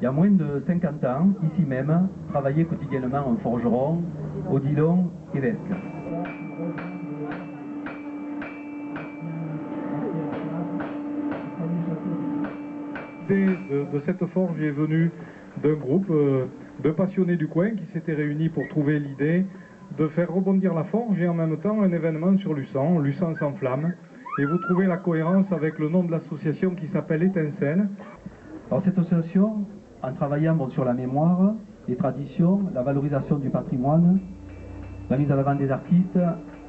Il y a moins de 50 ans, ici même, travaillait quotidiennement un forgeron, Odilon évêque. De cette forge est venue d'un groupe de passionnés du coin qui s'étaient réunis pour trouver l'idée de faire rebondir la forge et en même temps un événement sur Luçon, Luçon sans flamme. Et vous trouvez la cohérence avec le nom de l'association qui s'appelle Étincelle. Alors cette association, en travaillant sur la mémoire, les traditions, la valorisation du patrimoine, la mise en avant des artistes,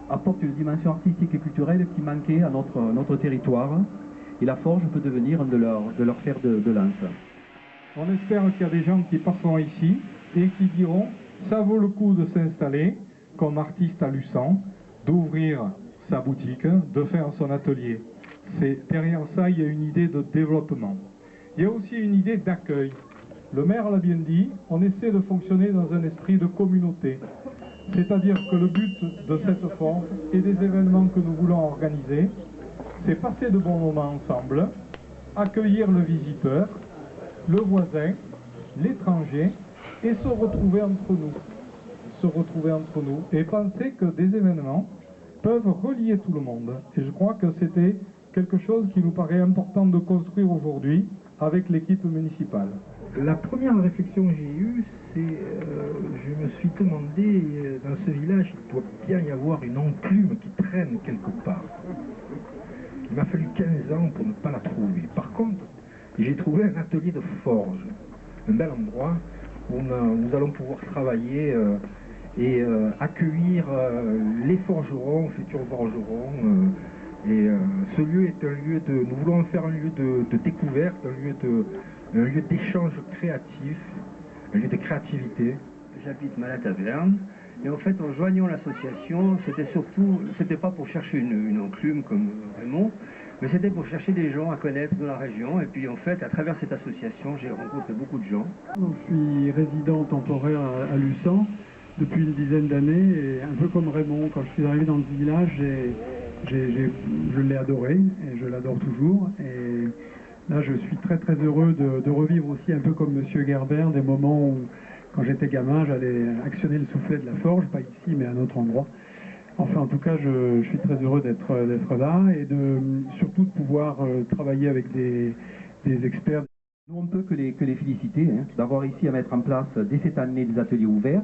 apporte une dimension artistique et culturelle qui manquait à notre territoire. Et la forge peut devenir un de leurs fers de lance. On espère qu'il y a des gens qui passeront ici et qui diront ça vaut le coup de s'installer comme artiste à Luçon, d'ouvrir sa boutique, de faire son atelier. Derrière ça, il y a une idée de développement. Il y a aussi une idée d'accueil. Le maire l'a bien dit, on essaie de fonctionner dans un esprit de communauté. C'est-à-dire que le but de cette forge et des événements que nous voulons organiser, c'est passer de bons moments ensemble, accueillir le visiteur, le voisin, l'étranger, et se retrouver entre nous. Et penser que des événements peuvent relier tout le monde. Et je crois que c'était quelque chose qui nous paraît important de construire aujourd'hui avec l'équipe municipale. La première réflexion que j'ai eue, c'est je me suis demandé, dans ce village, il doit bien y avoir une enclume qui traîne quelque part. Il m'a fallu 15 ans pour ne pas la trouver. Par contre, j'ai trouvé un atelier de forge, un bel endroit où nous allons pouvoir travailler et accueillir les forgerons, futurs forgerons. Ce lieu est un lieu de... Nous voulons en faire un lieu de découverte, un lieu d'échange créatif, un lieu de créativité. J'habite Malataverne. Et en fait, en joignant l'association, c'était pas pour chercher une enclume comme Raymond, mais c'était pour chercher des gens à connaître dans la région. Et puis en fait, à travers cette association, j'ai rencontré beaucoup de gens. Je suis résident temporaire à Luçon depuis une dizaine d'années, et un peu comme Raymond, quand je suis arrivé dans ce village, je l'ai adoré, et je l'adore toujours. Et là, je suis très très heureux de revivre aussi, un peu comme Monsieur Gerber, des moments où, quand j'étais gamin, j'allais actionner le soufflet de la forge, pas ici, mais à un autre endroit. Enfin, en tout cas, je suis très heureux d'être là et surtout de pouvoir travailler avec des experts. Nous, on ne peut que les féliciter d'avoir ici à mettre en place dès cette année des ateliers ouverts,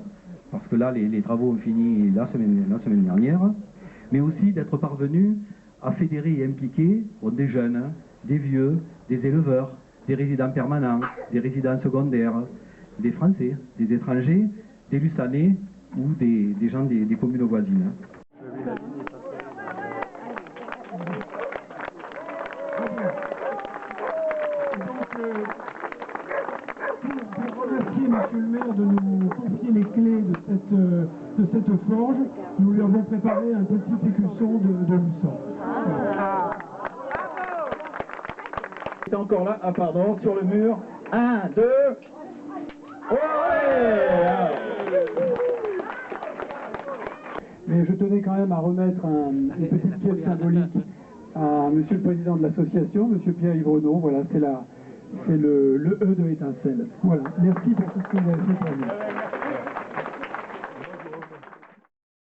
parce que là, les travaux ont fini la semaine dernière, mais aussi d'être parvenus à fédérer et impliquer des jeunes, des vieux, des éleveurs, des résidents permanents, des résidents secondaires, des Français, des étrangers, des Luçanais ou des gens des communes voisines. Pour remercier Monsieur le maire de nous confier les clés de cette forge, nous lui avons préparé un petit écusson de Luçon. C'est encore là, ah pardon, sur le mur. 1, 2. Mais je tenais quand même à remettre une petite pièce symbolique à Monsieur le Président de l'association, Monsieur Pierre-Yves Renaud. Voilà, c'est le E de Étincelle. Voilà, merci pour tout ce que vous avez fait pour nous.